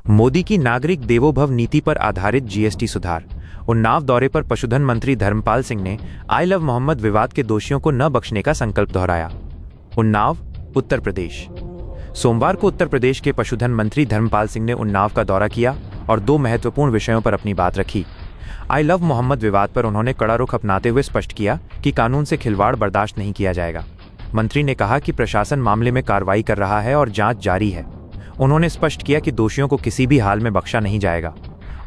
मोदी की नागरिक देवो भव नीति पर आधारित जीएसटी सुधार। उन्नाव दौरे पर पशुधन मंत्री धर्मपाल सिंह ने आई लव मोहम्मद विवाद के दोषियों को न बख्शने का संकल्प दोहराया। उन्नाव, उत्तर प्रदेश। सोमवार को उत्तर प्रदेश के पशुधन मंत्री धर्मपाल सिंह ने उन्नाव का दौरा किया और दो महत्वपूर्ण विषयों पर अपनी बात रखी। आई लव मोहम्मद विवाद पर उन्होंने कड़ा रुख अपनाते हुए स्पष्ट किया कि कानून से खिलवाड़ बर्दाश्त नहीं किया जाएगा। मंत्री ने कहा कि प्रशासन मामले में कार्रवाई कर रहा है और जांच जारी है। उन्होंने स्पष्ट किया कि दोषियों को किसी भी हाल में बख्शा नहीं जाएगा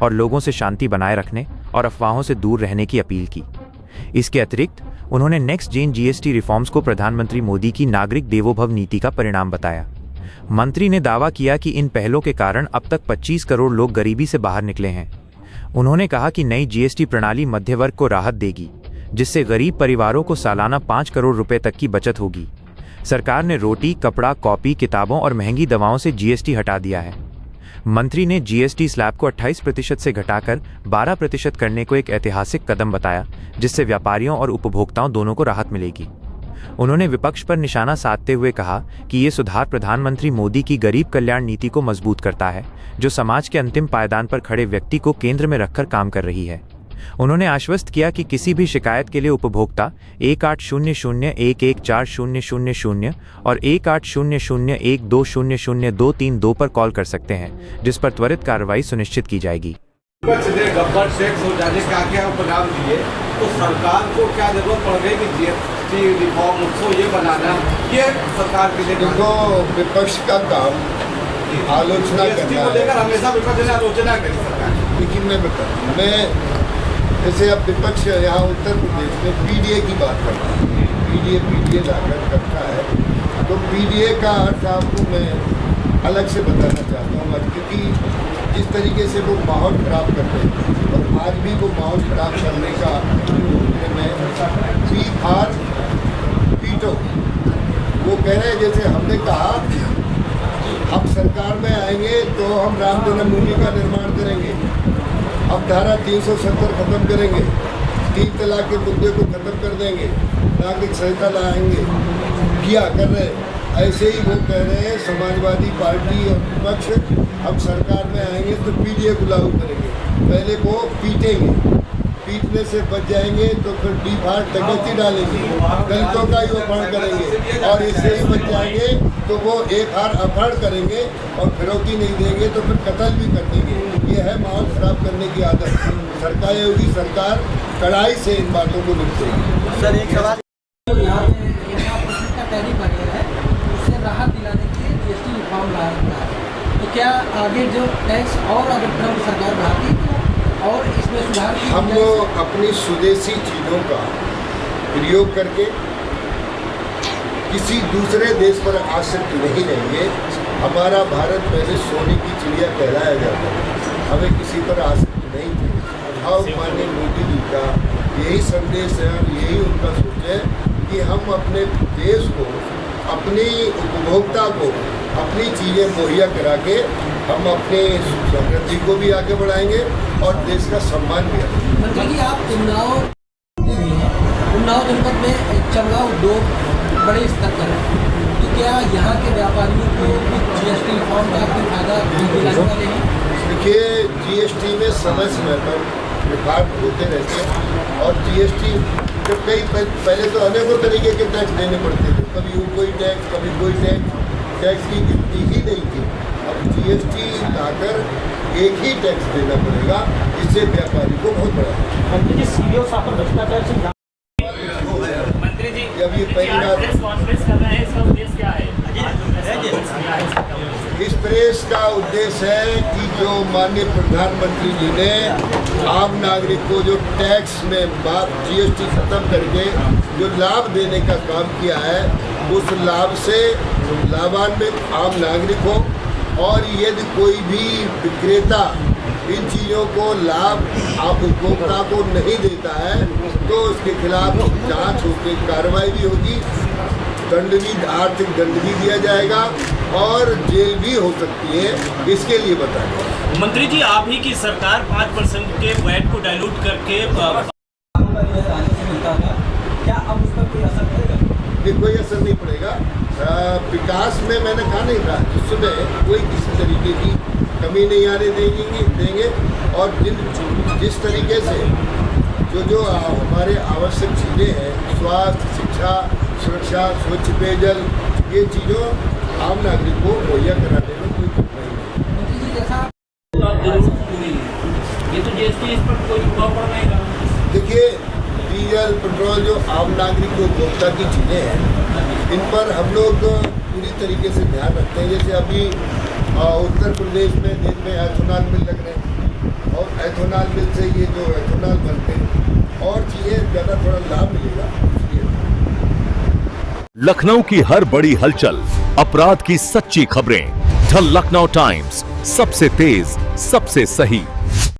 और लोगों से शांति बनाए रखने और अफवाहों से दूर रहने की अपील की। इसके अतिरिक्त उन्होंने नेक्स्ट जेन जीएसटी रिफॉर्म्स को प्रधानमंत्री मोदी की नागरिक देवो भव नीति का परिणाम बताया। मंत्री ने दावा किया कि इन पहलों के कारण अब तक 25 करोड़ लोग गरीबी से बाहर निकले हैं। उन्होंने कहा कि नई जीएसटी प्रणाली मध्य वर्ग को राहत देगी, जिससे गरीब परिवारों को सालाना 5 करोड़ रुपए तक की बचत होगी। सरकार ने रोटी, कपड़ा, कॉपी, किताबों और महंगी दवाओं से जीएसटी हटा दिया है। मंत्री ने जीएसटी स्लैब को 28% से घटाकर 12% करने को एक ऐतिहासिक कदम बताया, जिससे व्यापारियों और उपभोक्ताओं दोनों को राहत मिलेगी। उन्होंने विपक्ष पर निशाना साधते हुए कहा कि ये सुधार प्रधानमंत्री मोदी की गरीब कल्याण नीति को मजबूत करता है, जो समाज के अंतिम पायदान पर खड़े व्यक्ति को केंद्र में रखकर काम कर रही है। उन्होंने आश्वस्त किया कि किसी भी शिकायत के लिए उपभोक्ता 1800-1140000 और 1800-120000232 पर कॉल कर सकते हैं, जिस पर त्वरित कार्रवाई सुनिश्चित की जाएगी। गब्बर टैक्स हो जाने का क्या बनाम दिए तो सरकार को क्या जरूरत पड़ गई कि जीएसटी रिफॉर्म उसको ये बनाना, ये सरकार के लिए देखो विपक्ष का काम आलोचना करना है। हमेशा विपक्ष ने आलोचना करी सरकार। लेकिन मैं जैसे अब विपक्ष यहाँ उत्तर प्रदेश में पीडीए की बात करता है, पीडीए लाकर करता है, तो पीडीए का अर्थ आपको मैं अलग से बताना चाहता हूँ आज, क्योंकि जिस तरीके से वो माहौल खराब करते हैं और आज भी वो माहौल खराब करने का में पीटो वो कह रहे हैं, जैसे हमने कहा अब सरकार में आएंगे तो हम राम जन्मभूमि का निर्माण करेंगे, अब धारा 370 खत्म करेंगे, 3 तलाक के मुद्दे को खत्म कर देंगे, नागरिक संहिता लाएंगे, किया कर रहे। ऐसे ही वो कह रहे हैं समाजवादी पार्टी और विपक्ष अब सरकार में आएंगे तो पीडीए को लागू करेंगे। पहले वो पीटेंगे, पीटने से बच जाएंगे तो फिर डीफाल्ट डकैती डालेंगे, दलितों का ही अपहरण करेंगे, और इससे ही बच जाएंगे तो वो एक हार अपहरण करेंगे और फिरौती नहीं देंगे तो फिर कत्ल भी कर देंगे। ये है माहौल खराब करने की आदत। सरकार होगी, सरकार कड़ाई से इन बातों को निपटेगी। सर एक सवाल, यहाँ पे 1% का टैरिफ बढ़ेगा है, उससे राहत दिलाने के लिए जीएसटी रिफॉर्म लाया गया है, तो क्या आगे जो टैक्स और अगर ट्रम्प सरकार बढ़ाती और इसमें सुधार? हम लोग अपनी स्वदेशी चीज़ों का प्रयोग करके किसी दूसरे देश पर आश्रित नहीं रहेंगे। हमारा भारत पहले सोने की चिड़िया कहलाया जाता है, हमें किसी पर आश्रित नहीं थे। अब माननीय मोदी जी का यही संदेश है और यही उनका सोच है कि हम अपने देश को, अपनी उपभोक्ता को अपनी चीज़ें मुहैया करा के हम अपने समृद्धि को भी आगे बढ़ाएंगे और देश का सम्मान भी आएगा। मंत्री जी, आप उन्नाव जनपद में चमड़ा उद्योग बड़े स्तर पर है, तो क्या यहाँ के व्यापारियों को जीएसटी रिफॉर्म का कोई फायदा दिलाने वाले हैं? देखिए, जीएसटी में समय समय पर विभाग होते रहते हैं और जीएसटी जब कई पहले तो अनेकों तरीके के टैक्स देने पड़ते थे, कभी कोई टैक्स, कभी कोई टैक्स की गिनती ही नहीं थी। अब जीएसटी लाकर एक ही टैक्स देना पड़ेगा, इससे व्यापारी को बहुत बड़ा। मंत्री जी, सीडीओ साहब पर भ्रष्टाचार से मंत्री जी जब ये पहली बार इस प्रेस का उद्देश्य है कि जो माननीय प्रधानमंत्री जी ने आम नागरिक को जो टैक्स में जीएसटी खत्म करके जो लाभ देने का काम किया है, उस लाभ से लाभान्वित आम नागरिक हो, और यदि कोई भी विक्रेता इन चीज़ों को लाभ आप उपभोक्ता को नहीं देता है तो उसके खिलाफ जांच होकर कार्रवाई भी होगी, दंड भी, आर्थिक दंड भी दिया जाएगा और जेल भी हो सकती है। इसके लिए बताएं। मंत्री जी, आप ही की सरकार 5% के वैट को डाइल्यूट करके क्या अब उस पर कोई असर पड़ेगा? कोई असर नहीं पड़ेगा। विकास में मैंने कहा नहीं था, उसमें कोई किसी तरीके की कमी नहीं आने देंगे और जिस तरीके से जो हमारे आवश्यक चीज़ें हैं, स्वास्थ्य, शिक्षा, सुरक्षा, स्वच्छ पेयजल, ये चीज़ों आम नागरिक को मुहैया कराने में कोई कठिनाई नहीं। मंत्री जी जैसा ये तो जीएसटी इस पर कोई प्रभाव पड़ नहीं रहा। देखिए, डीजल पेट्रोल जो आम नागरिक को उपभोक्ता की चीज़ें हैं, इन पर हम लोग पूरी तरीके से ध्यान रखते हैं। जैसे अभी उत्तर प्रदेश में देश में एथेनॉल मिल लग रहे हैं और एथेनॉल मिल से ये जो एथेनॉल बनते हैं और चीज़ें ज़्यादा थोड़ा लाभ मिलेगा। लखनऊ की हर बड़ी हलचल, अपराध की सच्ची खबरें, द लखनऊ टाइम्स, सबसे तेज, सबसे सही।